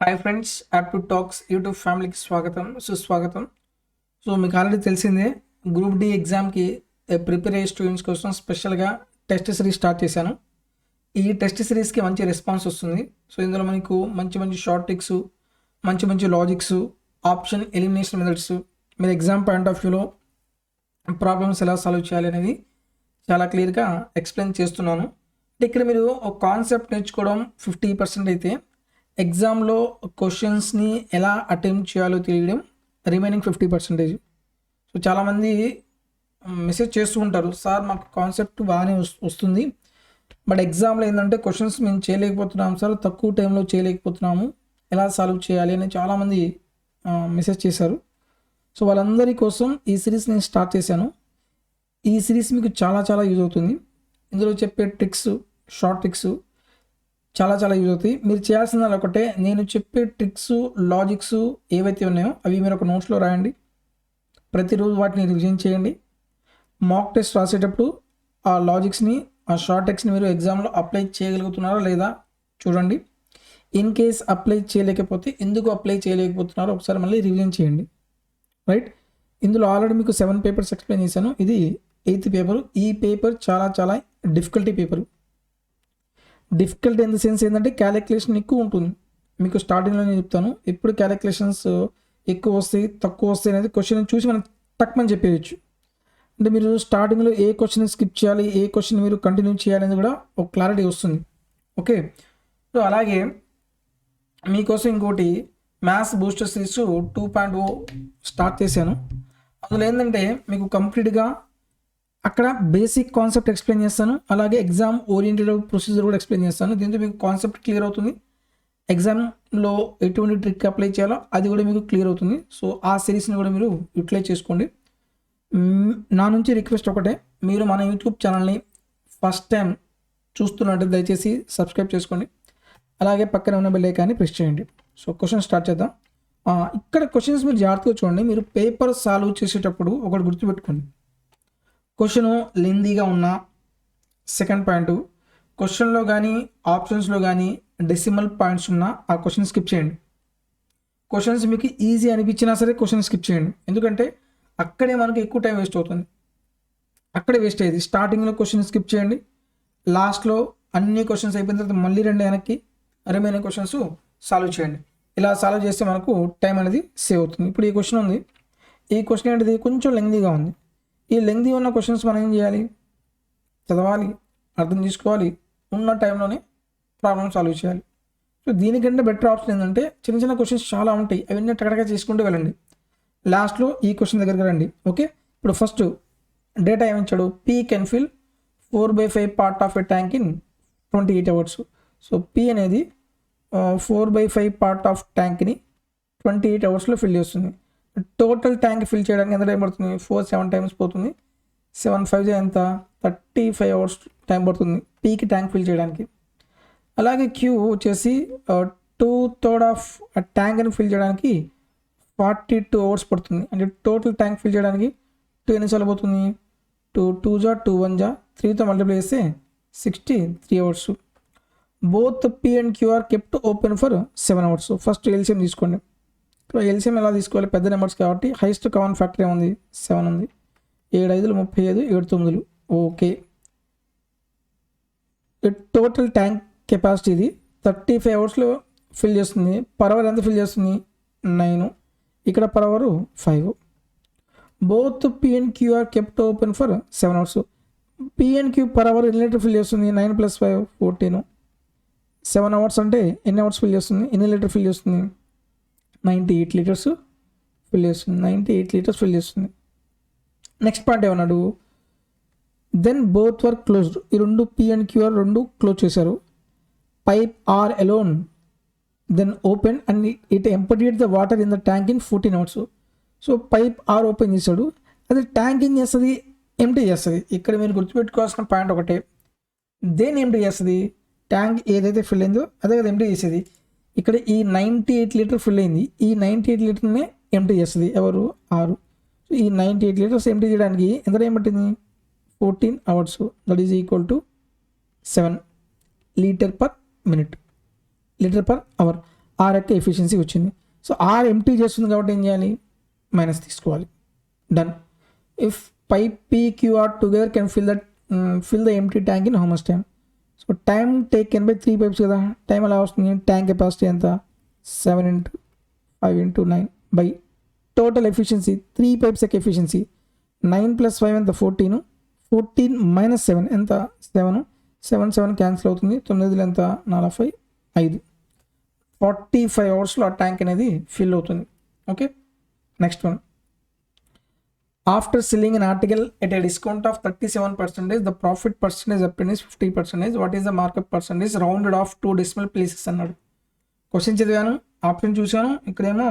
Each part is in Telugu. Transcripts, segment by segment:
Hi friends, aptitude talks YouTube ఫ్యామిలీకి స్వాగతం సుస్వాగతం. సో మీకు ఆల్రెడీ తెలిసిందే, గ్రూప్ డి ఎగ్జామ్కి ప్రిపేర్ అయ్యే స్టూడెంట్స్ కోసం స్పెషల్గా టెస్ట్ సిరీస్ స్టార్ట్ చేశాను. ఈ టెస్ట్ సిరీస్కి మంచి రెస్పాన్స్ వస్తుంది. సో ఇందులో మనకు మంచి మంచి షార్ట్ ట్రిక్స్, మంచి మంచి లాజిక్స్, ఆప్షన్ ఎలిమినేషన్ మెథడ్స్, మీరు ఎగ్జామ్ పాయింట్ ఆఫ్ వ్యూలో ప్రాబ్లమ్స్ ఎలా సాల్వ్ చేయాలి అనేది చాలా క్లియర్గా ఎక్స్ప్లెయిన్ చేస్తున్నాను. ఇక్కడ మీరు ఒక కాన్సెప్ట్ నేర్చుకోవడం 50% అయితే, ఎగ్జామ్లో క్వశ్చన్స్ని ఎలా అటెంప్ట్ చేయాలో తెలియడం రిమైనింగ్ 50%. సో చాలామంది మెసేజ్ చేస్తూ ఉంటారు, సార్ మాకు కాన్సెప్ట్ బాగానే వస్తుంది, బట్ ఎగ్జామ్లో ఏంటంటే క్వశ్చన్స్ మేము చేయలేకపోతున్నాము సార్, తక్కువ టైంలో చేయలేకపోతున్నాము, ఎలా సాల్వ్ చేయాలి అని చాలామంది మెసేజ్ చేశారు. సో వాళ్ళందరి కోసం ఈ సిరీస్ నేను స్టార్ట్ చేశాను. ఈ సిరీస్ మీకు చాలా చాలా యూజ్ అవుతుంది. ఇందులో చెప్పే ట్రిక్స్, షార్ట్ ట్రిక్స్ చాలా చాలా యూజ్ అవుతాయి. మీరు చేయాల్సిన ఒకటే, నేను చెప్పే ట్రిక్స్, లాజిక్స్ ఏవైతే ఉన్నాయో అవి మీరు ఒక నోట్స్లో రాయండి. ప్రతిరోజు వాటిని రివిజన్ చేయండి. మాక్ టెస్ట్ రాసేటప్పుడు ఆ లాజిక్స్ని, ఆ షార్ట్ ట్రిక్స్ని మీరు ఎగ్జామ్లో అప్లై చేయగలుగుతున్నారా లేదా చూడండి. ఇన్ కేస్ అప్లై చేయలేకపోతే ఎందుకు అప్లై చేయలేకపోతున్నారో ఒకసారి మళ్ళీ రివిజన్ చేయండి. రైట్, ఇందులో ఆల్రెడీ మీకు 7 పేపర్స్ ఎక్స్ప్లెయిన్ చేశాను. ఇది 8th పేపర్. ఈ పేపర్ చాలా చాలా difficulty paper. Difficulty in the sense ఏంటంటే క్యాలిక్యులేషన్ ఎక్కువ ఉంటుంది. మీకు స్టార్టింగ్లో నేను చెప్తాను, ఎప్పుడు క్యాలిక్యులేషన్స్ ఎక్కువ వస్తాయి తక్కువ వస్తాయి అనేది క్వశ్చన్ చూసి మనం తక్కువని చెప్పేయచ్చు. అంటే మీరు స్టార్టింగ్లో ఏ క్వశ్చన్ స్కిప్ చేయాలి, ఏ క్వశ్చన్ మీరు కంటిన్యూ చేయాలనేది కూడా ఒక క్లారిటీ వస్తుంది. ఓకే, సో అలాగే మీకోసం ఇంకోటి మ్యాథ్స్ బూస్టర్ సిరీస్ 2.0 స్టార్ట్ చేశాను. అందులో ఏంటంటే మీకు కంప్లీట్గా అక్కడ బేసిక్ కాన్సెప్ట్ ఎక్స్ప్లెయిన్ చేస్తాను, అలాగే ఎగ్జామ్ ఓరియంటెడ్ ప్రొసీజర్ కూడా ఎక్స్ప్లెయిన్ చేస్తాను. దీంతో మీకు కాన్సెప్ట్ క్లియర్ అవుతుంది. ఎగ్జామ్లో ఎటువంటి ట్రిక్ అప్లై చేయాలో అది కూడా మీకు క్లియర్ అవుతుంది. సో ఆ సిరీస్ని కూడా మీరు యూటిలైజ్ చేసుకోండి. నా నుంచి రిక్వెస్ట్ ఒకటే, మీరు మన యూట్యూబ్ ఛానల్ని ఫస్ట్ టైం చూస్తున్నట్టు దయచేసి సబ్స్క్రైబ్ చేసుకోండి, అలాగే పక్కన ఉన్న బెల్ ఐకాన్ని ప్రెస్ చేయండి. సో క్వశ్చన్ స్టార్ట్ చేద్దాం. ఇక్కడ క్వశ్చన్స్ మీరు జాగ్రత్తగా చూడండి. మీరు పేపర్ సాల్వ్ చేసేటప్పుడు ఒకటి గుర్తుపెట్టుకోండి, క్వశ్చన్ లెందీగా ఉన్న, సెకండ్ పాయింట్, క్వశ్చన్లో కానీ ఆప్షన్స్లో కానీ డెసిమల్ పాయింట్స్ ఉన్న ఆ క్వశ్చన్ స్కిప్ చేయండి. క్వశ్చన్స్ మీకు ఈజీ అనిపించినా సరే క్వశ్చన్ స్కిప్ చేయండి, ఎందుకంటే అక్కడే మనకు ఎక్కువ టైం వేస్ట్ అవుతుంది. అక్కడే వేస్ట్ అయ్యేది. స్టార్టింగ్లో క్వశ్చన్ స్కిప్ చేయండి, లాస్ట్లో అన్ని క్వశ్చన్స్ అయిపోయిన తర్వాత మళ్ళీ వెనక్కి రిమైనింగ్ క్వశ్చన్స్ సాల్వ్ చేయండి. ఇలా సాల్వ్ చేస్తే మనకు టైం అనేది సేవ్ అవుతుంది. ఇప్పుడు ఈ క్వశ్చన్ ఉంది, ఈ క్వశ్చన్ ఏంటిది కొంచెం లెంగ్దీగా ఉంది. ఈ లెంగ్దీ ఉన్న క్వశ్చన్స్ మనం ఏం చేయాలి, చదవాలి, అర్థం చేసుకోవాలి, ఉన్న టైంలోనే ప్రాబ్లమ్ సాల్వ్ చేయాలి. సో దీనికంటే బెటర్ ఆప్షన్ ఏంటంటే చిన్న చిన్న క్వశ్చన్స్ చాలా ఉంటాయి, అవన్నీ టకటగా చేసుకుంటూ వెళ్ళండి. లాస్ట్లో ఈ క్వశ్చన్ దగ్గరికి రండి. ఓకే, ఇప్పుడు ఫస్ట్ డేటా ఏమిచ్చాడు, P can fill 4/5 part of a tank in 28 hours. So P అనేది 4/5 పార్ట్ ఆఫ్ ట్యాంక్ని 28 hours ఫిల్ చేస్తుంది. టోటల్ ట్యాంక్ ఫిల్ చేయడానికి ఎంత టైం పడుతుంది, 4 times పోతుంది. 7 5 ఎంత, 35 hours టైం పడుతుంది పీకి ట్యాంక్ ఫిల్ చేయడానికి. అలాగే క్యూ వచ్చేసి 2/3 ఆఫ్ ట్యాంక్ని ఫిల్ చేయడానికి 42 hours పడుతుంది. అంటే టోటల్ ట్యాంక్ ఫిల్ చేయడానికి 2 ఎన్నిసార్లు పోతుంది, 2 2 2 1 3తో మల్టిప్లై చేస్తే 63 hours. Both P and Q are kept open for 7 hours. First LCM తీసుకోండి. ఎల్సిఎం ఎలా తీసుకోవాలి, పెద్ద నెంబర్స్ కాబట్టి హైయెస్ట్ కామన్ ఫ్యాక్టర్ ఏముంది, 7 ఉంది. 7 5 35, 7 9. ఓకే, టోటల్ ట్యాంక్ కెపాసిటీ ఇది 35 hours ఫిల్ చేస్తుంది. పర్ అవర్ ఎంత ఫిల్ చేస్తుంది, 9. ఇక్కడ per hour 5. Both P and Q are kept open for 7 hours. P and Q per hour ఎన్ని లీటర్ ఫిల్ చేస్తుంది, 9 + 5 14. 7 hours అంటే ఎన్ని అవర్స్ ఫిల్ చేస్తుంది, ఎన్ని లీటర్ ఫిల్ చేస్తుంది, 98 liters ఫిల్ చేస్తుంది. 98 liters ఫిల్ చేస్తుంది. నెక్స్ట్ పాయింట్ ఏమన్నాడు, దెన్ బోత్ వర్ క్లోజ్డ్. ఈ రెండు పీ అండ్ క్యూఆర్ రెండు క్లోజ్ చేశారు. Pipe R alone then open and it emptied the water in the tank in 14 hours. So pipe R open చేశాడు, అది ట్యాంక్ ఏం చేస్తుంది, ఎంటీ చేస్తుంది. ఇక్కడ మీరు గుర్తుపెట్టుకోవాల్సిన పాయింట్ ఒకటే, దేన్ని ఎంటీ చేస్తుంది, ట్యాంక్ ఏదైతే ఫిల్ అయిందో అదే కదా ఎంటీ చేసేది. ఇక్కడ ఈ 98 liters ఫిల్ అయింది, ఈ 98 litersనే ఎంటీ చేస్తుంది ఎవరు, ఆరు. ఈ 98 liters ఎంటీ చేయడానికి ఎంత టైం పట్టింది, 14 hours. That is equal to 7 litre per minute, litre per hour. R యొక్క ఎఫిషియన్సీ వచ్చింది. సో ఆర్ ఎంటీ చేస్తుంది కాబట్టి ఏం చేయాలి, మైనస్ తీసుకోవాలి. Done. If pipe PQR together can fill the empty tank in how much time. So time taken by 3 pipes కదా, టైం ఎలా వస్తుంది, ట్యాంక్ కెపాసిటీ ఎంత 7 × 5 × 9 బై టోటల్ ఎఫిషియన్సీ 3 pipes యొక్క ఎఫిషియన్సీ 9 + 5 ఎంత 14, 14 - 7 ఎంత 7, 7 క్యాన్సిల్ అవుతుంది, 9 ఎంత 45, 5. 45 అవర్స్లో ఆ ట్యాంక్ అనేది ఫిల్ అవుతుంది. Okay, next one. After selling an article at a discount of 37%, the profit percentage obtained is 50%. What is the markup percentage rounded off 2 decimal places అన్నాడు. క్వశ్చన్ చదివాను, ఆప్షన్ చూశాను, ఇక్కడేమో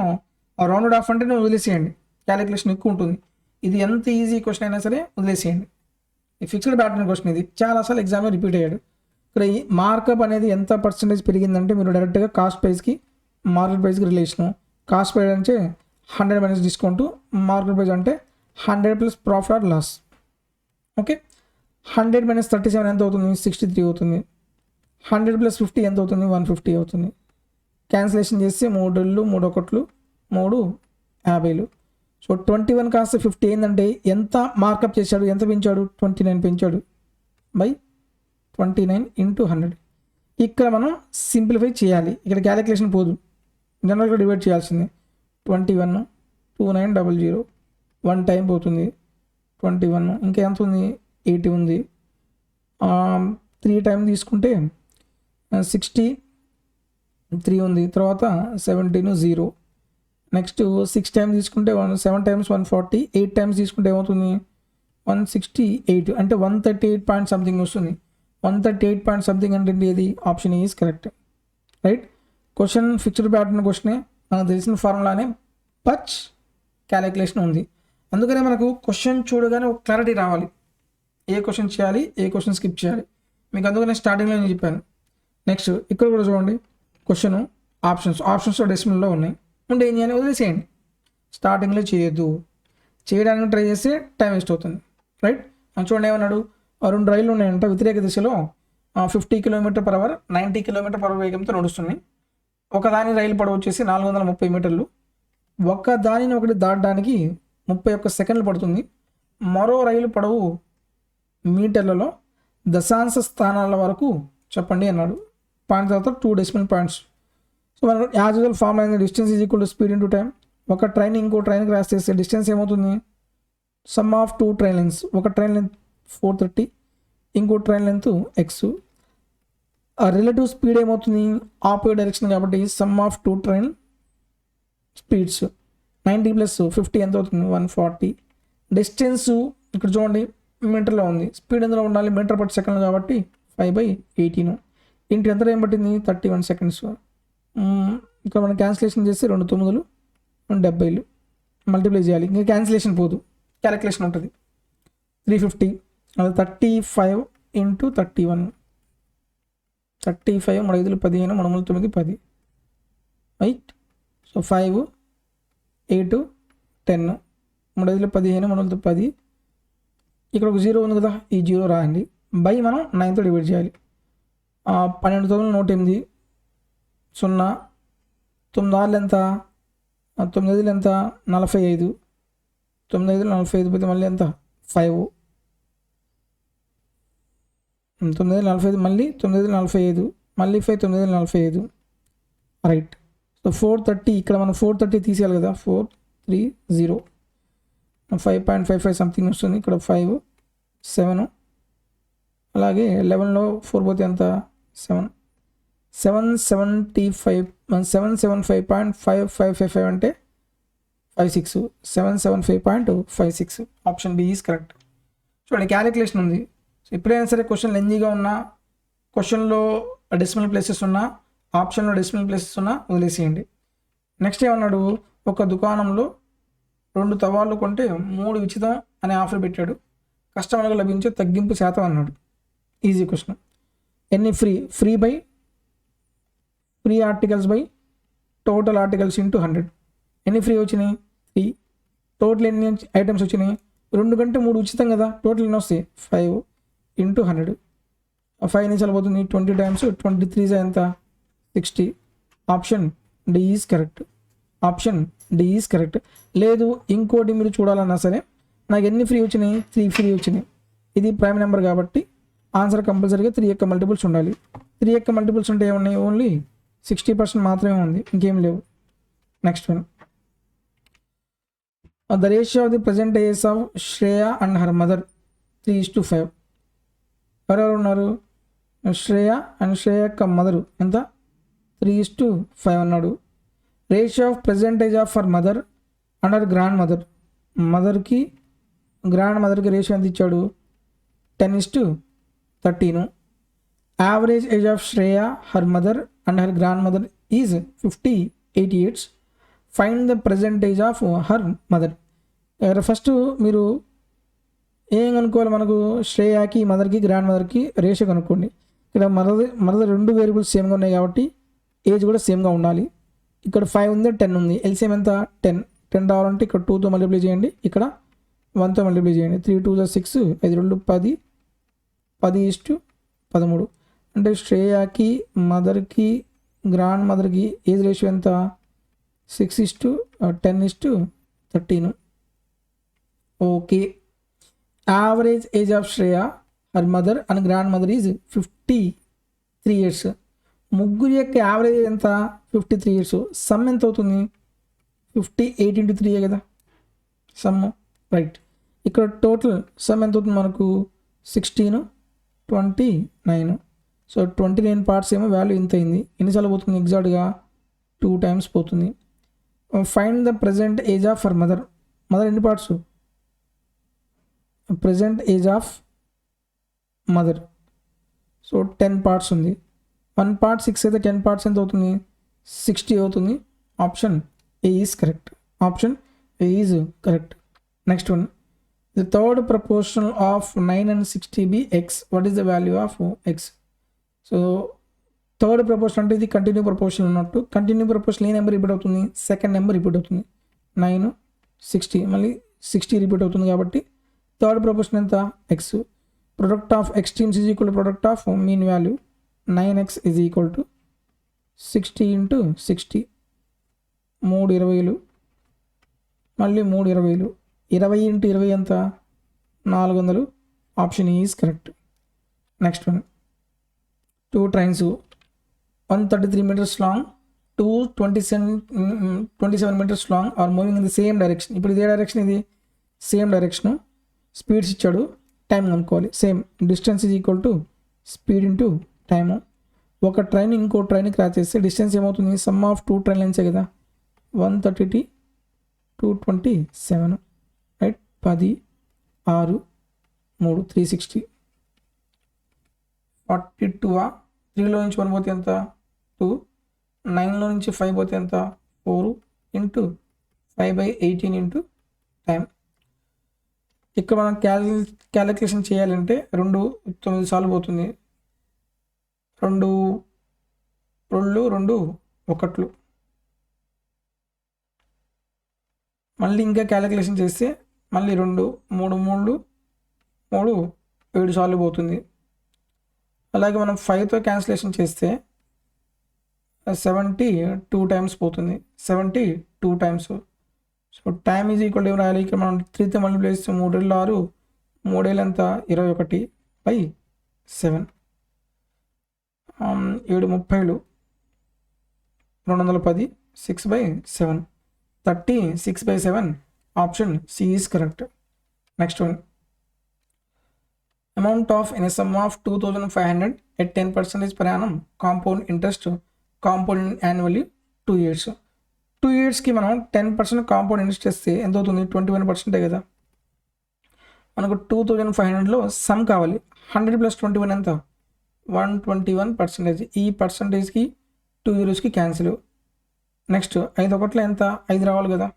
రౌండెడ్ ఆఫ్ అంటే వదిలేసేయండి, క్యాలిక్యులేషన్ ఎక్కువ ఉంటుంది. ఇది ఎంత ఈజీ క్వశ్చన్ అయినా సరే వదిలేసేయండి. ఈ ఫిక్స్డ్ ప్యాటర్న్ క్వశ్చన్ ఇది చాలాసార్లు ఎగ్జామ్లో రిపీట్ అయ్యాడు. ఇక్కడ ఈ మార్కప్ అనేది ఎంత పర్సెంటేజ్ పెరిగిందంటే మీరు డైరెక్ట్గా కాస్ట్ ప్రైస్కి మార్కెట్ ప్రైస్కి రిలేషను. కాస్ట్ ప్రైస్ అంటే 100 మైనస్ డిస్కౌంట్, మార్కెట్ ప్రైస్ అంటే 100 + ప్రాఫిట్ ఆర్ లాస్. ఓకే, 100 - 37 ఎంత అవుతుంది, 63 అవుతుంది. 100 + 50 ఎంత అవుతుంది, 150 అవుతుంది. క్యాన్సిలేషన్ చేస్తే 3 3 1 3 50. సో 21 కాస్త 50 ఏంటంటే ఎంత మార్కప్ చేశాడు, ఎంత పెంచాడు, 29 పెంచాడు బై 29 × 100. ఇక్కడ మనం సింప్లిఫై చేయాలి, ఇక్కడ క్యాలిక్యులేషన్ పోదు, జనరల్గా డివైడ్ చేయాల్సింది. 21 2900 1 టైం పోతుంది, 21 ఇంకా ఎంత ఉంది 80 ఉంది. 3 టైం తీసుకుంటే 63 ఉంది, తర్వాత 17 0. నెక్స్ట్ 6 టైం తీసుకుంటే 7 times 140, 8 టైమ్స్ తీసుకుంటే ఏమవుతుంది 168, అంటే 138 పాయింట్ సంథింగ్ వస్తుంది. 138 పాయింట్ సంథింగ్ అంటే ఏది, option is correct. Right. Question fixed pattern క్వశ్చనే, మనకు తెలిసిన ఫార్ములానే పచ్ క్యాలిక్యులేషన్ ఉంది. అందుకనే మనకు క్వశ్చన్ చూడగానే ఒక క్లారిటీ రావాలి, ఏ క్వశ్చన్ చేయాలి, ఏ క్వశ్చన్ స్కిప్ చేయాలి. మీకు అందుకనే స్టార్టింగ్లో నేను చెప్పాను. నెక్స్ట్ ఇక్కడ కూడా చూడండి, క్వశ్చన్ ఆప్షన్స్లో డెసిమల్లో ఉన్నాయి, ఉంటే ఏం చేయాలి, వదిలేసేయండి. స్టార్టింగ్లో చేయొద్దు, చేయడానికి ట్రై చేస్తే టైం వేస్ట్ అవుతుంది. రైట్. చూడండి ఏమన్నాడు, 2 రైళ్ళు ఉన్నాయంట, వ్యతిరేక దిశలో 50 km/h 90 km/h వేగంతో నడుస్తున్నాయి. ఒకదాని రైలు పొడవు వచ్చేసి 430 మీటర్లు. ఒక దానిని ఒకటి దాటడానికి 31 సెకండ్లు పడుతుంది. మరో రైలు పొడవు మీటర్లలో దశాంశ స్థానాల వరకు చెప్పండి అన్నాడు. పాయింట్ తర్వాత 2 decimal points. సో మనకు యాజ్ యూజువల్ ఫార్ములా అయింది, distance is equal to speed into time. ఒక ట్రైన్ ఇంకో ట్రైన్కి క్రాస్ చేస్తే డిస్టెన్స్ ఏమవుతుంది, సమ్ ఆఫ్ 2 train lengths. ఒక ట్రైన్ లెంత్ 430, ఇంకో ట్రైన్ లెంత్ x. ఆ రిలేటివ్ స్పీడ్ ఏమవుతుంది, ఆపోజిట్ డైరెక్షన్ కాబట్టి సమ్ ఆఫ్ 2 train స్పీడ్స్. 90 + 50 ఎంత అవుతుంది, 140. డిస్టెన్స్ ఇక్కడ చూడండి మీటర్లో ఉంది, స్పీడ్ ఎందులో ఉండాలి, మీటర్ పర్ సెకండ్ కాబట్టి 5/18. ఇంటి ఎంత టైం పట్టింది, 31 seconds. ఇక్కడ మనం క్యాన్సిలేషన్ చేస్తే 2 9లు 70లు మల్టిప్లై చేయాలి, ఇంకా క్యాన్సిలేషన్ పోదు, క్యాలిక్యులేషన్ ఉంటుంది. 350 అది 35 × 31. 35 3 5 15 3 9 10. రైట్. సో 5 8 10 3 5 15 3 10. ఇక్కడ ఒక 0 ఉంది కదా, ఈ 0 రాయండి, బై మనం 9తో డివైడ్ చేయాలి. 12 9 108, 0 9 ఎంత, 9 ఎంత 45, 9 45 పోతే మళ్ళీ ఎంత 5, 9 45 మళ్ళీ 9 45 మళ్ళీ 5 9 45. రైట్. సో 430, ఇక్కడ మనం 430 తీసేయాలి కదా, 430 5.55 సంథింగ్ వస్తుంది. ఇక్కడ 5 7, అలాగే 11లో 4 పోతే ఎంత 7 775 775.5555 అంటే 56 775.56. Option B is correct. చూడండి క్యాలిక్యులేషన్ ఉంది. సో ఎప్పుడైనా సరే క్వశ్చన్ లెంజీగా ఉన్నా, క్వశ్చన్లో డెసిమల్ ప్లేసెస్ ఉన్నా, ఆప్షన్లో డెసిమల్ ప్లేసెస్ ఉన్నా వదిలేసేయండి. నెక్స్ట్ ఏమన్నాడు, ఒక దుకాణంలో 2 తవాళ్ళు కొంటే 3 ఉచితం అనే ఆఫర్ పెట్టాడు, కస్టమర్లకు లభించే తగ్గింపు శాతం అన్నాడు. Easy question. ఎన్ని free articles by total articles × 100. ఎన్ని ఫ్రీ వచ్చినాయి, 3. టోటల్ ఎన్ని ఐటమ్స్ వచ్చినాయి, 2 కంటే 3 ఉచితం కదా, టోటల్ ఎన్ని వస్తాయి 5 × 100. 5 నుంచి వెళ్ళిపోతుంది, 20 times 23 ఎంత 60. Option D is correct. Option D is correct. లేదు ఇంకోటి మీరు చూడాలన్నా సరే, నాకు ఎన్ని ఫ్రీ వచ్చినాయి, 3 ఫ్రీ వచ్చినాయి. ఇది ప్రైమ్ నెంబర్ కాబట్టి ఆన్సర్ కంపల్సరీగా 3 యొక్క మల్టిపుల్స్ ఉండాలి. 3 యొక్క మల్టిపుల్స్ ఉంటే ఏమున్నాయి, ఓన్లీ 60% మాత్రమే ఉంది, ఇంకేం లేవు. Next one, the ratio of the present age of Shreya and her mother 3:5. ఎవరెవరు ఉన్నారు, శ్రేయ అండ్ శ్రేయ యొక్క మదరు ఎంత, 3:5 అన్నాడు. Ratio of percentage of her mother and her grand mother, మదర్కి గ్రాండ్ మదర్కి రేషియో ఎంత ఇచ్చాడు, 10:13. Average age of Shreya her mother and her grand mother is 58 years. Find the present age of her mother. First మీరు ఏం కనుక్కోవాలి, మనకు శ్రేయాకి మదర్కి గ్రాండ్ మదర్కి రేషియో కనుక్కోండి. ఇక్కడ మదర్ 2 వేరియబుల్స్ సేమ్గా ఉన్నాయి కాబట్టి ఏజ్ కూడా సేమ్గా ఉండాలి. ఇక్కడ 5 ఉంది, 10 ఉంది, ఎల్సిఎం ఎంత 10. 10 రావాలంటే ఇక్కడ 2తో మల్టిప్లై చేయండి, ఇక్కడ 1తో మల్టిప్లై చేయండి. 3 2 6, 5 2 10, 10:13. అంటే శ్రేయాకి మదర్కి గ్రాండ్ మదర్కి ఏజ్ రేషియో ఎంత, 6:10:13. Okay. Average age of Shreya her mother and grand mother is 53 years. ముగ్గురు యొక్క యావరేజ్ ఎంత, 53 years. సమ్ ఎంత అవుతుంది, 58 × 3 కదా సమ్, రైట్. ఇక్కడ టోటల్ సమ్ ఎంత అవుతుంది మనకు, 16, 29. సో 29 పార్ట్స్ ఏమో వాల్యూ ఇంత అయింది. ఎన్నిసార్లు పోతుంది, ఎగ్జాక్ట్గా 2 times పోతుంది. Find the present age of her mother. Mother ఎన్ని parts, present age of mother, so 10 parts ఉంది. 1 part 6 అయితే 10 parts ఎంత అవుతుంది, 60 అవుతుంది. Option A is correct. Option A is correct. Next one, the third proportional of 9 and 60 be X. What is the value of X. So third proportion అంటే ఇది కంటిన్యూ ప్రపోర్షన్ ఉన్నట్టు. కంటిన్యూ ప్రపోర్షన్ ఏ నెంబర్ రిపీట్ అవుతుంది, సెకండ్ నెంబర్ రిపీట్ అవుతుంది. 9 60 మళ్ళీ 60 రిపీట్ అవుతుంది కాబట్టి థర్డ్ ప్రపోర్షన్ ఎంత, X. Product of extremes is equal to product of mean value. 9x is equal to 60 × 60, 3 20, మళ్ళీ 3 20. 20 × 20 ఎంత, 400. Option is correct. Next one, 2 trains 133 meters long, 27 meters long are moving in the same direction. ఇప్పుడు ఇదే డైరెక్షన్, ఇది సేమ్ డైరెక్షన్. స్పీడ్స్ ఇచ్చాడు, టైం కనుక్కోవాలి. Same distance is equal to speed into time. ఒక ట్రైన్ ఇంకో ట్రైన్ క్రాస్ చేస్తే డిస్టెన్స్ ఏమవుతుంది, సమ్ ఆఫ్ 2 train lines కదా, 130 227, రైట్. 10 6 3 360. 42. 3లో నుంచి 1 పోతే ఎంత, 2. 9లో నుంచి 5 పోతే ఎంత, 4 × 5/18 ఇంటూ టైం. ఇక్కడ మనం క్యాలిక్యులేషన్ చేయాలంటే 2 9 సార్లు పోతుంది. 2 2 2 1. మళ్ళీ ఇంకా క్యాలిక్యులేషన్ చేస్తే మళ్ళీ 2 3 3 3 7 సార్లు పోతుంది. అలాగే మనం 5తో క్యాన్సిలేషన్ చేస్తే 72 times పోతుంది. 72 times. So time is equal to రాయాలి. ఇక్కడ మనం 3తో మల్టిప్లై చేస్తే 3 × 6, 3 × ఎంత 21/7. 7 30, 210, 6/7, 30, 6/7. Option C is correct. Next one, amount of in a sum of 2500 at 10% per annum compound interest compound annually 2 years. 2 yearsకి మనం 10% కాంపౌండ్ ఇంట్రెస్ట్ చేస్తే ఎంత అవుతుంది, 21% కదా. మనకు 2500లో సమ్ కావాలి. 100 + 21 ఎంత, 121%. ఈ పర్సంటేజ్కి 2 yearsకి క్యాన్సిల్. నెక్స్ట్ 5 ఒకట్లో ఎంత, 5 రావాలి కదా.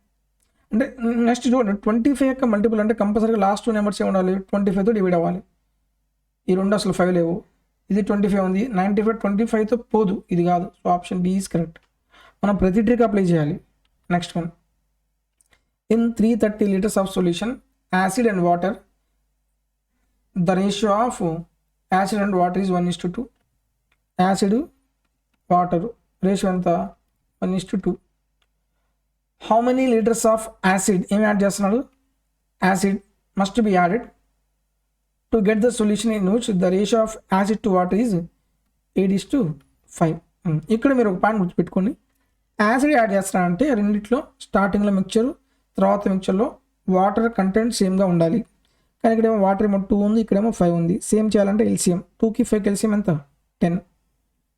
అంటే నెక్స్ట్ చూడండి, 25 యొక్క మల్టిపుల్ అంటే కంపల్సరీగా లాస్ట్ 2 నెంబర్స్ ఉండాలి, 25తో డివైడ్ అవ్వాలి. ఈ 2 అసలు 5 లేవు. ఇది 25 ఉంది, 95 25తో పోదు, ఇది కాదు. So option B is correct. మనం ప్రతి ట్రిక్ అప్లై చేయాలి. Next one, in 330 liters of solution acid and water, the ratio of acid and water is 1:2. Acid water ratio ఎంత, 1:2. How many litres of acid ఏమి యాడ్ చేస్తున్నాడు? Acid must be added to get the solution in which the ratio of acid to water is 8:5. ఇక్కడ మీరు ఒక పాయింట్ గుర్తుపెట్టుకోండి. యాసిడ్ యాడ్ చేస్తారంటే రెండిట్లో స్టార్టింగ్లో మిక్చర్, తర్వాత మిక్చర్లో వాటర్ కంటెంట్ సేమ్గా ఉండాలి. కానీ ఇక్కడేమో వాటర్ ఏమో 2 ఉంది, ఇక్కడేమో 5 ఉంది. సేమ్ చేయాలంటే ఎల్సిఎం 2కి 5కి ఎల్సిఎం ఎంత? 10.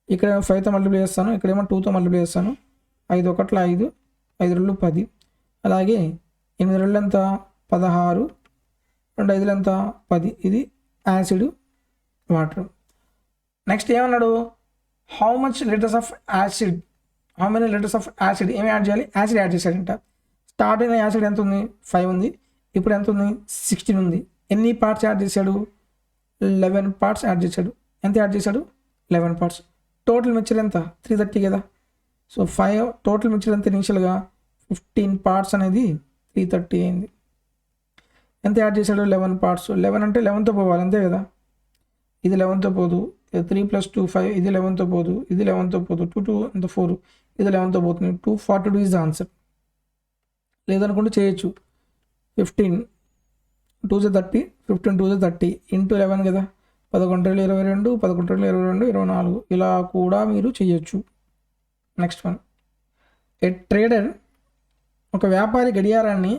ఇక్కడ 5తో మల్టిప్లై చేస్తాను, ఇక్కడేమో 2తో మల్టిప్లై చేస్తాను. 5 1 5, 5 2 10. అలాగే 8 2 ఎంత? 16, 2 5 ఎంత? 10. ఇది యాసిడ్ వాటర్. నెక్స్ట్ ఏమన్నాడు? How much litres of acid, how many litres of acid ఏమి యాడ్ చేయాలి? యాసిడ్ యాడ్ చేశాడంట. స్టార్ట్ అయిన యాసిడ్ ఎంత ఉంది? 5 ఉంది. ఇప్పుడు ఎంత ఉంది? 16 ఉంది. ఎన్ని పార్ట్స్ యాడ్ చేశాడు? 11 పార్ట్స్ యాడ్ చేశాడు. ఎంత యాడ్ చేశాడు? 11 పార్ట్స్. టోటల్ మిక్చర్ ఎంత? 330 కదా. సో 5 టోటల్ మిక్చర్ ఎంత? ఇనిషియల్గా 15 పార్ట్స్ అనేది 330 అయింది. ఎంత యాడ్ చేశాడు? 11 పార్ట్స్. 11 అంటే 11తో పోవాలి అంతే కదా. ఇది 11తో పోదు. 3 + 2 5. ఇది 11తో పోదు. ఇది 11తో పోదు. 2 2 ఎంత? 4. ఇది 11తో పోతుంది. 242 ఈజ్ ద ఆన్సర్. లేదనుకుంటే చేయొచ్చు. 15 2 30, 15 2 30 ఇంటూ 11 కదా. 11 22, 11 22, 24 ఇలా కూడా మీరు చేయొచ్చు. నెక్స్ట్ వన్, ఏ ట్రేడర్ ఒక వ్యాపారి గడియారాన్ని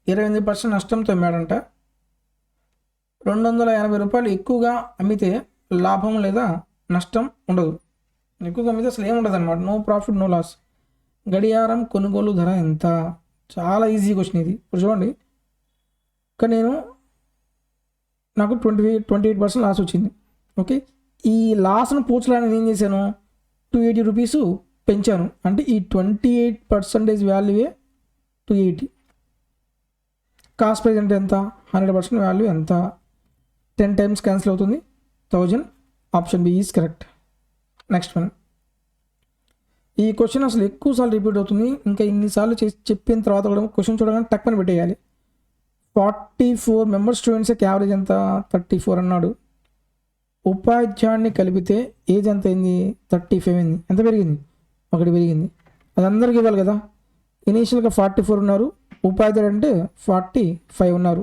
28% నష్టంతో అమ్మాడంట. 280 రూపాయలు ఎక్కువగా అమ్మితే లాభం లేదా నష్టం ఉండదు. ఎక్కువగా అమ్మితే అసలు ఏముండదు అనమాట. No profit no loss. గడియారం కొనుగోలు ధర ఎంత? చాలా ఈజీ క్వశ్చన్ ఇది. ఇప్పుడు చూడండి, కానీ నాకు 28% లాస్ వచ్చింది. ఓకే, ఈ లాస్ను పూడ్చడానికి ఏం చేశాను? 280 రూపీస్ పెంచాను. అంటే ఈ 28% వాల్యూవే 280. కాస్ట్ ప్రైస్ అంటే ఎంత? 100% వాల్యూ ఎంత? 10 టైమ్స్ క్యాన్సిల్ అవుతుంది. 1000. Option B is correct. Next one, ఈ క్వశ్చన్ అసలు ఎక్కువసార్లు రిపీట్ అవుతుంది. ఇంకా ఇన్నిసార్లు చెప్పిన తర్వాత కూడా క్వశ్చన్ చూడగానే టక్కుని పెట్టేయాలి. 44 మెంబర్స్ స్టూడెంట్స్కి యావరేజ్ ఎంత? 34 అన్నాడు. ఉపాధ్యాయుడిని కలిపితే ఏజ్ ఎంత అయింది? 35 అయింది. ఎంత పెరిగింది? 1 పెరిగింది. అది అందరికి ఇవ్వాలి కదా. ఇనీషియల్గా 44 ఉన్నారు. ఉపాధ్యాయుడు అంటే 45 ఉన్నారు.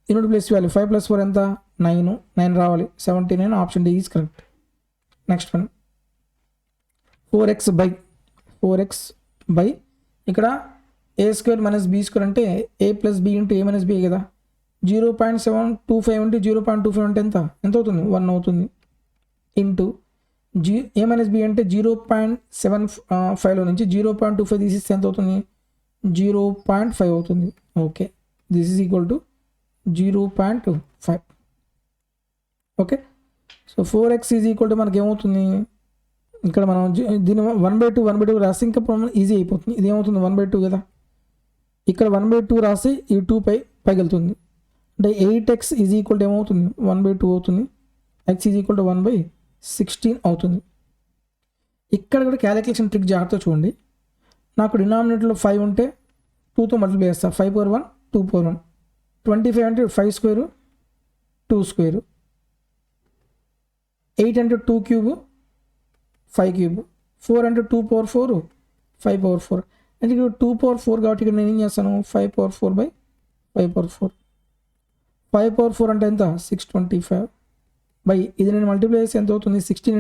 యూనిట్ ప్లస్ వాల్యూ 5 + 4 ఎంత? 9 రావాలి. 79. Option D is correct. Next one, 4x by ఇక్కడ a² - b² అంటే a + b × a - b కదా. 0.725 ఉంటే 0.25 అంటే ఎంత అవుతుంది? 1 అవుతుంది. ఇంటూ a - b అంటే 0.75లో నుంచి 0.25 తీసిస్తే ఎంత అవుతుంది? 0.5 అవుతుంది. Okay, this is equal to 0.5. Okay, so 4x is equal to మనకి ఏమవుతుంది? ఇక్కడ మనం దీన్ని 1/2 రాస్తే ఇంకా ఈజీ అయిపోతుంది. ఇది ఏమవుతుంది? 1/2 కదా. ఇక్కడ 1/2 రాస్తే ఈ 2 పైకి వెళ్తుంది. అంటే 8x ఈజ్ ఈక్వల్ టు ఏమవుతుంది? 1/2 అవుతుంది. x ఈజ్ ఈక్వల్ టు 1/16 అవుతుంది. ఇక్కడ కూడా క్యాలిక్యులేషన్ ట్రిక్ జాగ్రత్త చూడండి. నాకు డినామినేటర్లో 5 ఉంటే 2తో మల్టిప్లై చేస్తా. 5/1 2/1. 25 అంటే 5² 2². 8 అంటే 2³ 5³ 4 అంటే 2/4 5/4. అంటే ఇక్కడ 2/4 కాబట్టి ఇక్కడ నేను ఏం చేస్తాను? 5/4 5/4. 5/4 అంటే ఎంత? 625 బై ఇది నేను మల్టిప్లై చేస్తే ఎంత అవుతుంది? 16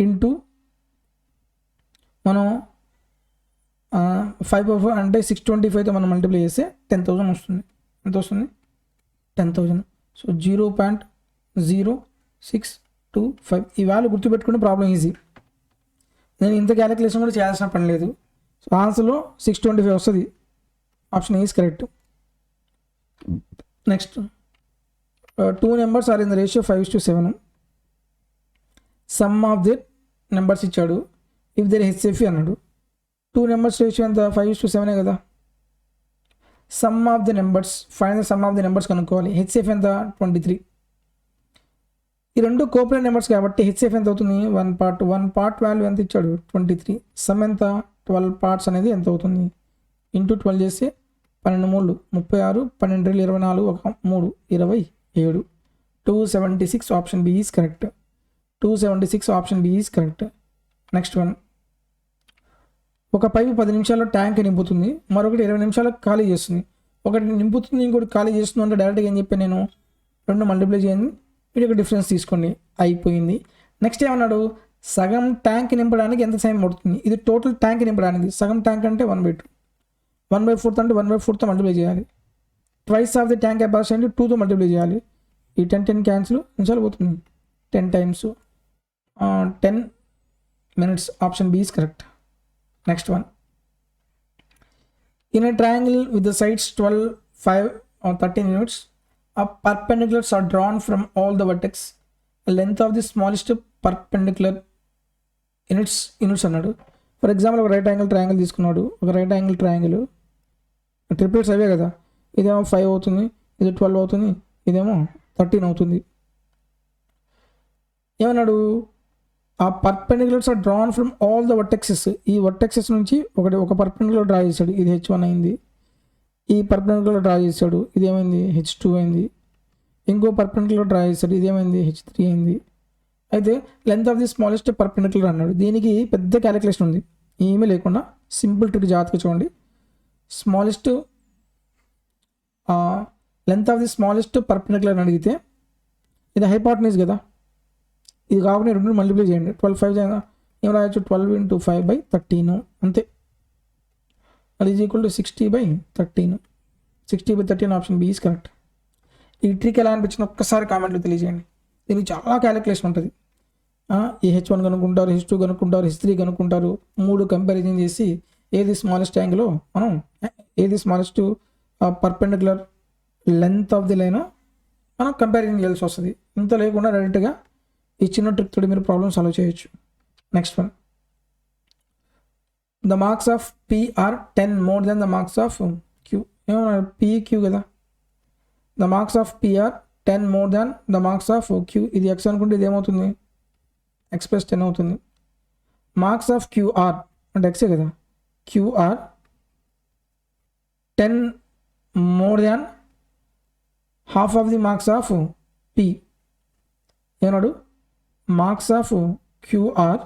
ఇంటూ మనం 5/4 అంటే 625తో మనం మల్టిప్లై చేస్తే 10,000 వస్తుంది. ఎంత వస్తుంది? 10,000. సో 0.0625 ఈ వాల్యూ గుర్తుపెట్టుకుంటే ప్రాబ్లం ఈజీ. నేను ఇంత క్యాలిక్యులేషన్ కూడా చేయాల్సిన పని లేదు. సో ఆన్సర్లో 625 వస్తుంది. Option is correct. Next, 2 numbers are in the ratio 5:7. Sum of the numbers ఇచ్చాడు. ఇఫ్ దేర్ హెచ్సిఎఫ్ అన్నాడు. 2 numbers రేషియో ఎంత? 5:7 కదా. Sum of the numbers, find the sum of the numbers కనుక్కోవాలి. హెచ్సిఎఫ్ ఎంత? 23. ఈ రెండు కోప్లెంట్ నెంబర్స్ కాబట్టి హెచ్సిఎఫ్ ఎంత అవుతుంది? 1 పార్ట్ వాల్యూ ఎంత ఇచ్చాడు? 23. సమ్ ఎంత? 12 పార్ట్స్ అనేది ఎంత అవుతుంది? ఇంటూ 12 చేస్తే 12 3 36, 12 24, 1 3 27. 276. Option B is correct. 276 option B is correct. Next one, ఒక పైపు 10 నిమిషాల్లో ట్యాంక్ నింపుతుంది, మరొకటి 20 నిమిషాలకు ఖాళీ చేస్తుంది. ఒకటి నింపుతుంది, ఇంకోటి ఖాళీ చేస్తుంది అంటే డైరెక్ట్గా ఏం చెప్పాను నేను, 2 మల్టిప్లై చేయండి, వీటి యొక్క డిఫరెన్స్ తీసుకోండి, అయిపోయింది. నెక్స్ట్ ఏమన్నాడు, సగం ట్యాంక్ నింపడానికి ఎంత సమయం పడుతుంది. ఇది టోటల్ ట్యాంక్ నింపడానికి, సగం ట్యాంక్ అంటే 1/2, 1/4 అంటే 1/4తో మల్టిప్లై చేయాలి. Twice of the tank capacity అంటే 2తో మల్టిప్లై చేయాలి. ఈ 10 క్యాన్సిల్, నిమిషాలు పోతుంది, 10 times 10 minutes. Option B is correct. Next one, in a triangle with the sides 12, 5 or 13 units, a perpendiculars are drawn from all the vertex. The length of the smallest perpendicular units అన్నాడు. ఫర్ ఎగ్జాంపుల్ ఒక రైట్ యాంగిల్ ట్రయాంగిల్ తీసుకున్నాడు. ఒక రైట్ యాంగిల్ ట్రయాంగిల్ ట్రిపుల్స్ అవే కదా, ఇదేమో 5 అవుతుంది, ఇది 12 అవుతుంది, ఇదేమో 13 అవుతుంది. ఏమన్నాడు, ఆ perpendiculars are drawn from all the vertexes. ఈ వర్టెక్సెస్ నుంచి ఒక పర్పెండిక్యులర్ డ్రా చేశాడు, ఇది H1 అయింది. ఈ పర్పెండిక్యులర్ డ్రా చేశాడు, ఇది ఏమైంది, H2 అయింది. ఇంకో పర్పెండిక్యులర్ డ్రా చేశాడు, ఇది ఏమైంది, H3 అయింది. అయితే length of the smallest perpendicular అన్నాడు. దీనికి పెద్ద క్యాలిక్యులేషన్ ఉంది, ఏమీ లేకుండా సింపుల్ ట్రిక్ జాగ్రత్తగా చూడండి. Smallest length of the smallest perpendicular అని అడిగితే, ఇది హైపాటనీస్ కదా, ఇది కాకుండా 2 మల్టిప్లై చేయండి, 12 5 ఏం రాయొచ్చు, 12 × 5/13 అంతే. అది is equal to 60/13. 60/13 option B is correct. ఈ ట్రిక్ ఎలా అనిపించింది ఒక్కసారి కామెంట్లో తెలియజేయండి. దీనికి చాలా క్యాలిక్యులేషన్ ఉంటుంది. ఈ H1 కనుక్కుంటారు, H2 కనుక్కుంటారు, H3 కనుక్కుంటారు. 3 కంపారిజన్ చేసి ఏది స్మాలెస్ట్ యాంగిల్, మనం ఏది smallest perpendicular length of the line మనం కంపారిజన్ చేయాల్సి వస్తుంది. ఇంత లేకుండా డైరెక్ట్గా ఈ చిన్న ట్రిక్ తోటి మీరు ప్రాబ్లమ్ సాల్వ్ చేయొచ్చు. Next one, the marks of P are 10 more than the marks of Q. ఏమన్నారు, PQ కదా, the marks of P are 10 more than the marks of Q. ఇది X అనుకుంటే ఇది ఏమవుతుంది, X + 10 అవుతుంది. మార్క్స్ ఆఫ్ QR అంటే X కదా, QR 10 more than half of the marks of P. ఏమన్నాడు, marks of QR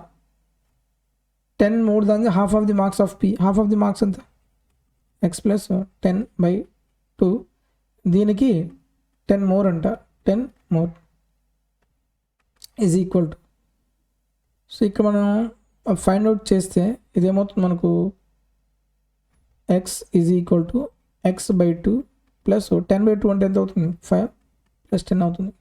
10 more than the half of the marks of P. Half of the marks ఎంత, X + 10/2. దీనికి 10 more అంట, 10 more is equal to. So ఇక్కడ మనం ఫైండ్ అవుట్ చేస్తే ఇదేమవుతుంది మనకు, X is equal to X/2 plus 10/2 అంటే ఎంత అవుతుంది, 5 + 10 అవుతుంది.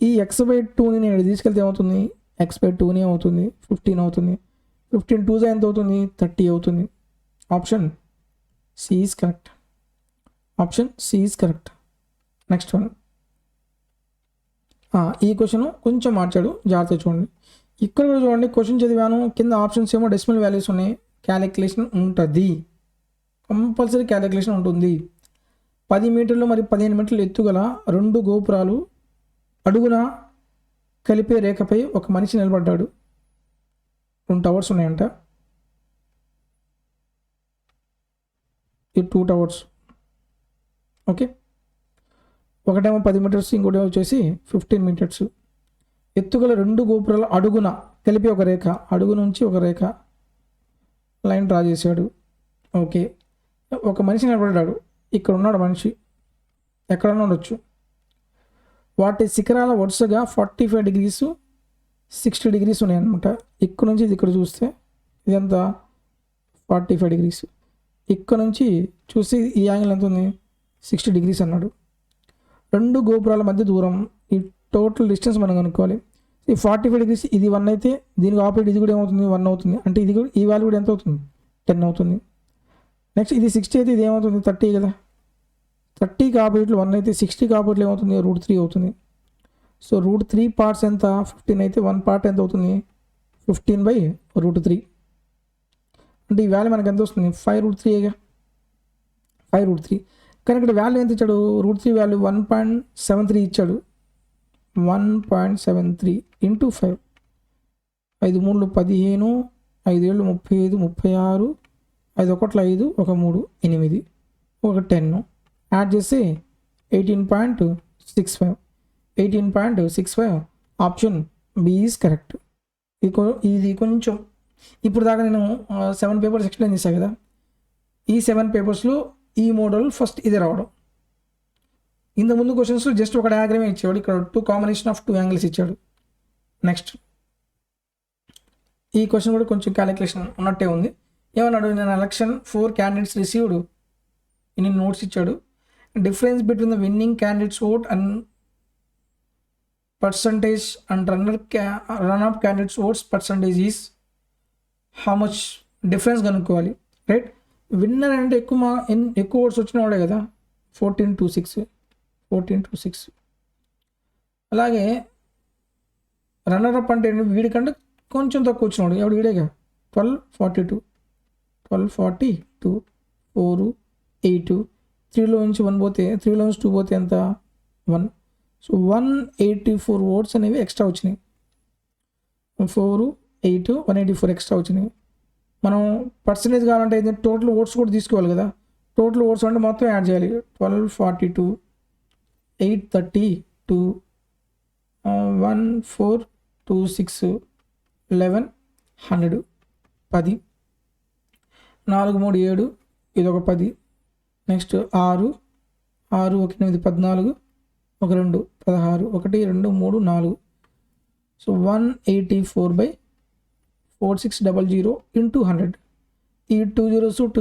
ఈ X/2ని నేను తీసుకెళ్తే ఏమవుతుంది, X/2ని అవుతుంది, 15 అవుతుంది. 15 2 ఎంత అవుతుంది, 30 అవుతుంది. Option C is correct. Option C is correct. Next one, ఈ క్వశ్చన్ కొంచెం మార్చాడు, జాగ్రత్తగా చూడండి. ఇక్కడ కూడా చూడండి, క్వశ్చన్ చదివాను, కింద ఆప్షన్స్ ఏమో డెసిమల్ వాల్యూస్ ఉన్నాయి, క్యాలిక్యులేషన్ ఉంటుంది, కంపల్సరీ క్యాలిక్యులేషన్ ఉంటుంది. 10 మీటర్లు మరియు 15 మీటర్లు ఎత్తుగల 2 గోపురాలు అడుగున కలిపే రేఖపై ఒక మనిషి నిలబడ్డాడు. 2 టవర్స్ ఉన్నాయంట, ఈ 2 టవర్స్. ఓకే, ఒకటేమో 10 మీటర్స్, ఇంకోటేమో వచ్చేసి 15 మీటర్స్. ఎత్తుగల 2 గోపురాలు అడుగున కలిపి ఒక రేఖ, అడుగు నుంచి ఒక రేఖ లైన్ డ్రా చేశాడు. ఓకే, ఒక మనిషి నిలబడ్డాడు, ఇక్కడ ఉన్నాడు మనిషి, ఎక్కడన్నా ఉండొచ్చు. వాటి శిఖరాల వరుసగా 45 degrees 60 degrees ఉన్నాయన్నమాట. ఇక్కడ నుంచి ఇక్కడ చూస్తే ఇదంతా 45 degrees. ఇక్కడ నుంచి చూసి ఈ యాంగిల్ ఎంత ఉంది, 60 degrees అన్నాడు. 2 గోపురాల మధ్య దూరం, ఈ టోటల్ డిస్టెన్స్ మనం కనుక్కోవాలి. ఈ 45 degrees ఇది 1 అయితే, దీనికి ఆపోజిట్ ఇది కూడా ఏమవుతుంది, 1 అవుతుంది. అంటే ఇది కూడా, ఈ వాల్యూ కూడా ఎంత అవుతుంది, 10 అవుతుంది. నెక్స్ట్ ఇది 60 అయితే ఇది ఏమవుతుంది, 30 కదా. 30కి ఆపోజిట్లో 1 అయితే 60కి ఆపోజిట్లో ఏమవుతుంది, √3 అవుతుంది. సో √3 పార్ట్స్ ఎంత, 15 అయితే 1 పార్ట్ ఎంత అవుతుంది, 15/√3. అంటే ఈ వాల్యూ మనకు ఎంత వస్తుంది, 5√3గా, 5√3. కానీ ఇక్కడ వాల్యూ ఎంత ఇచ్చాడు, √3 వాల్యూ 1.73 ఇచ్చాడు. 1.73 × 5, 5 3 15, 5 7 35, 36, 5 1 5, 1 3 8, 1 10, యాడ్ చేసి 18.65. 18.65 ఆప్షన్ బి ఈజ్ కరెక్ట్. ఇది కొంచెం ఇప్పుడు దాకా నేను 7 పేపర్స్ ఎక్స్ప్లెయిన్ చేశాను కదా, ఈ 7 పేపర్స్లో ఈ మోడల్ ఫస్ట్ ఇది రావడం. ఇంతకుముందు క్వశ్చన్స్ జస్ట్ ఒక డయాగ్రామే ఇచ్చాడు, ఇక్కడ 2 కాంబినేషన్ ఆఫ్ 2 యాంగిల్స్ ఇచ్చాడు. నెక్స్ట్ ఈ క్వశ్చన్ కూడా కొంచెం క్యాలిక్యులేషన్ ఉన్నట్టే ఉంది. ఏమన్నాడు, నేను ఎలక్షన్ 4 క్యాండిడేట్స్ రిసీవ్డ్ ఇన్ని నోట్స్ ఇచ్చాడు. Difference between the winning candidates vote and percentage and run up candidates votes percentage is how much difference కనుక్కోవాలి, రైట్. విన్నర్ అంటే ఎక్కువ ఓట్స్ వచ్చిన వాడే కదా, 14-6. అలాగే రన్నర్ అప్ అంటే వీడికంటే కొంచెం తక్కువ వచ్చినాడు, ఎవడు వీడేగా, 12-42, 4, 8, 3లో నుంచి 1 పోతే 3లో నుంచి 2 పోతే ఎంత, 1. సో 184 ఓట్స్ అనేవి ఎక్స్ట్రా వచ్చినాయి. 4, 8, 184 ఎక్స్ట్రా వచ్చినాయి. మనం పర్సంటేజ్ కావాలంటే అయితే టోటల్ ఓట్స్ కూడా తీసుకోవాలి కదా. టోటల్ ఓట్స్ అంటే మొత్తం యాడ్ చేయాలి. 1242, 832, 1426, 11, 100, 10, 4, 3, 7, ఇదొక 10. నెక్స్ట్ 6, 6, 1, 8, 14, 1, 2, 16, 1, 2, 3, 4. So 184/4600 into 100. ఈ 2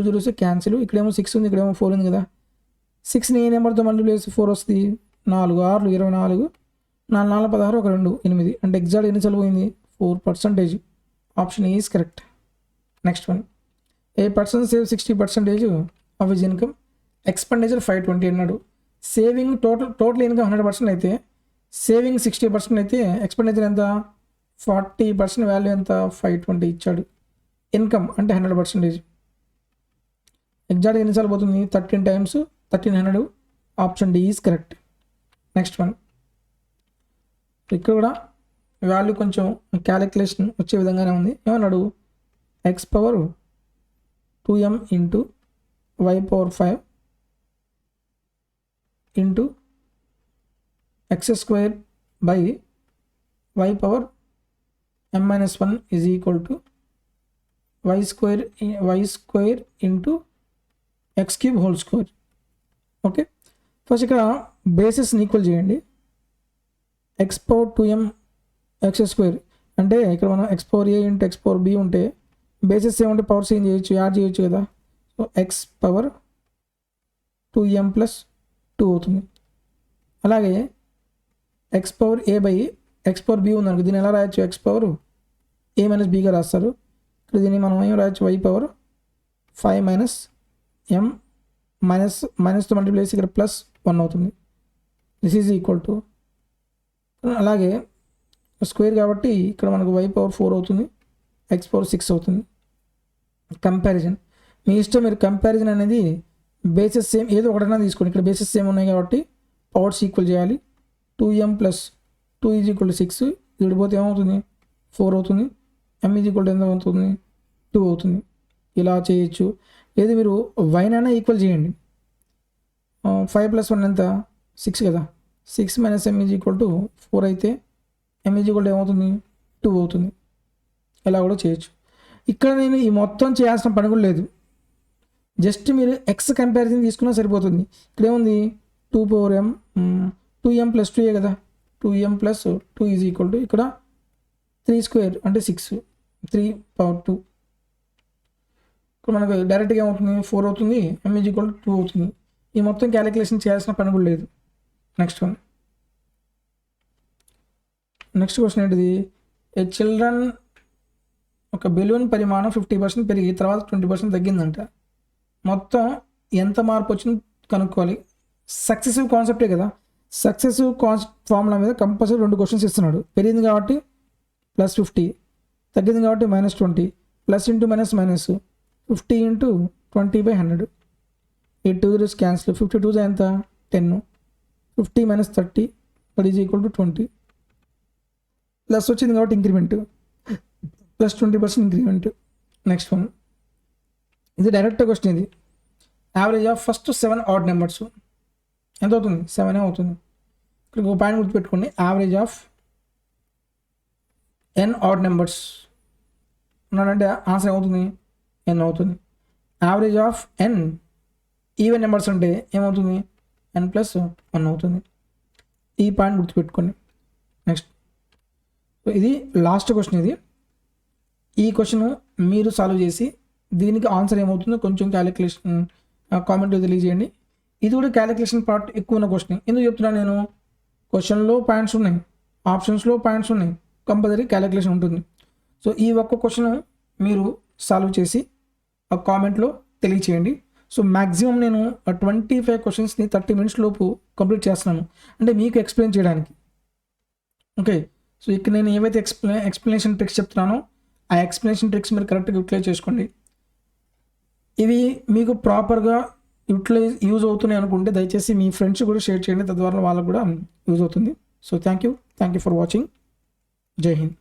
zeros క్యాన్సిల్. ఇక్కడేమో 6 ఉంది, ఇక్కడేమో 4 ఉంది కదా. 6ని ఏ నెంబర్తో మల్టిప్లై చేస్తే 4 వస్తుంది, 4 6 24, 4 4 16, 1 2 8. అంటే ఎగ్జాక్ట్ ఎన్ని సార్లు పోయింది, 4%. Option is correct. Next one, A person save 60% of his income, expenditure 520 అన్నాడు. సేవింగ్ టోటల్ ఇన్కమ్ 100% అయితే, సేవింగ్ 60% అయితే, ఎక్స్పెండిచర్ ఎంత, 40% వాల్యూ ఎంత, 520 ఇచ్చాడు. ఇన్కమ్ అంటే 100%. ఎగ్జాక్ట్ ఎన్నిసార్లు పోతుంది, 13 times 1300. Option D is correct. Next one, ఇక్కడ కూడా వాల్యూ కొంచెం క్యాలిక్యులేషన్ వచ్చే విధంగానే ఉంది. ఏమన్నాడు, x⁻2m into y⁻5 into x²/y⁻m-1 is equal to y² into x³ whole square. Okay, first ఇక్కడ బేసెస్ని ఈక్వల్ చేయండి. x⁻2m x² అంటే ఇక్కడ మనం x⁻a ఇంటూ x⁻b ఉంటే బేసెస్ ఏముంటే పవర్స్ ఏం చేయొచ్చు, యాడ్ చేయొచ్చు కదా. సో x⁻2m + 2 అవుతుంది. అలాగే x⁻a/x⁻b ఉందనుకో, దీన్ని ఎలా రాయొచ్చు, x⁻a - bగా రాస్తారు. ఇక్కడ దీన్ని మనం ఏం రాయొచ్చు, y⁻5 - m మైనస్తో మల్టిప్లై చేసి ఇక్కడ +1 అవుతుంది. దిస్ ఈజ్ ఈక్వల్ టు, అలాగే స్క్వేర్ కాబట్టి ఇక్కడ మనకు y⁻4 అవుతుంది, x⁻6 అవుతుంది. కంపారిజన్ మీ ఇష్టం, మీరు కంపారిజన్ అనేది బేసెస్ సేమ్ ఏదో ఒకటైనా తీసుకోండి. ఇక్కడ బేసెస్ సేమ్ ఉన్నాయి కాబట్టి పవర్స్ ఈక్వల్ చేయాలి. 2m + 2 is equal to 6. విడిపోతే ఏమవుతుంది, 4 అవుతుంది. m ఈజ్ ఈక్వల్ టు ఎంత అవుతుంది, 2 అవుతుంది. ఇలా చేయొచ్చు. లేదు మీరు వైనైనా ఈక్వల్ చేయండి. 5 + 1 ఎంత, 6 కదా. 6 - m ఈజ్ ఈక్వల్ టు 4 అయితే m ఈజ్ ఈక్వల్ టు ఏమవుతుంది, 2 అవుతుంది. ఇలా కూడా చేయొచ్చు. ఇక్కడ నేను ఈ మొత్తం చేయాల్సిన పని కూడా లేదు, జస్ట్ మీరు ఎక్స్ కంపారిజన్ తీసుకున్నా సరిపోతుంది. ఇక్కడ ఏముంది, 2m + 2 కదా. 2m + 2 ఈజ్ ఈక్వల్ టు ఇక్కడ 3² అంటే 6, 3/2. ఇక్కడ మనకు డైరెక్ట్గా ఏమవుతుంది, 4 అవుతుంది. m ఈజ్ ఈక్వల్ టు 2 అవుతుంది. ఈ మొత్తం క్యాలిక్యులేషన్ చేయాల్సిన పని కూడా లేదు. నెక్స్ట్ వన్, నెక్స్ట్ క్వశ్చన్ ఏంటిది, ఏ చిల్డ్రన్ ఒక బెలూన్ పరిమాణం 50% పెరిగి తర్వాత 20% తగ్గిందంట. మొత్తం ఎంత మార్పు వచ్చింది కనుక్కోవాలి. సక్సెసివ్ కాన్సెప్టే కదా. సక్సెసివ్ ఫార్ములా మీద కంపల్సరీ 2 క్వశ్చన్స్ ఇస్తున్నాడు. పెరిగింది కాబట్టి +50, తగ్గింది కాబట్టి -20, ప్లస్ ఇంటూ మైనస్ మైనస్ 50 × 20/100. ఈ 2 zeros క్యాన్సిల్. 52 ఎంత, 10. 50 - 30 that is equal to 20. Plus వచ్చింది కాబట్టి ఇంక్రిమెంట్, +20% ఇంక్రిమెంట్. నెక్స్ట్ వన్, ఇది డైరెక్ట్ క్వశ్చన్. ఇది average of first 7 odd numbers ఎంత అవుతుంది, 7 అవుతుంది. ఇక్కడ ఒక పాయింట్ గుర్తుపెట్టుకోండి, average of n odd numbers ఉన్నాడంటే ఆన్సర్ ఏమవుతుంది? n అవుతుంది. Average of n even numbers అంటే ఏమవుతుంది? n+1 అవుతుంది. ఈ పాయింట్ గుర్తుపెట్టుకోండి. నెక్స్ట్ ఇది లాస్ట్ క్వశ్చన్. ఈ క్వశ్చన్ మీరు సాల్వ్ చేసి దీనికి ఆన్సర్ ఏమవుతుందో కొంచెం క్యాలిక్యులేషన్ కామెంట్లో తెలియజేయండి. ఇది కూడా క్యాలిక్యులేషన్ పార్ట్ ఎక్కువ ఉన్న క్వశ్చన్. ఎందుకు చెప్తున్నాను నేను? క్వశ్చన్లో పాయింట్స్ ఉన్నాయి, ఆప్షన్స్లో పాయింట్స్ ఉన్నాయి, కంపల్సరీ క్యాలిక్యులేషన్ ఉంటుంది. సో ఈ ఒక్క క్వశ్చన్ మీరు సాల్వ్ చేసి ఆ కామెంట్లో తెలియచేయండి. సో మ్యాక్సిమం నేను 25 క్వశ్చన్స్ని 30 మినిట్స్ లోపు కంప్లీట్ చేస్తున్నాను, అంటే మీకు ఎక్స్ప్లెయిన్ చేయడానికి. ఓకే, సో ఇక్కడ నేను ఏవైతే ఎక్స్ప్లెనేషన్ ట్రిక్స్ చెప్తున్నానో ఆ ఎక్స్ప్లెనేషన్ ట్రిక్స్ మీరు కరెక్ట్గా యూటిలైజ్ చేసుకోండి. ఇవి మీకు ప్రాపర్గా యూజ్ అవుతున్నాయి అనుకుంటే దయచేసి మీ ఫ్రెండ్స్ కూడా షేర్ చేయండి, తద్వారా వాళ్ళకు కూడా యూజ్ అవుతుంది. So thank you for watching. జై హింద్.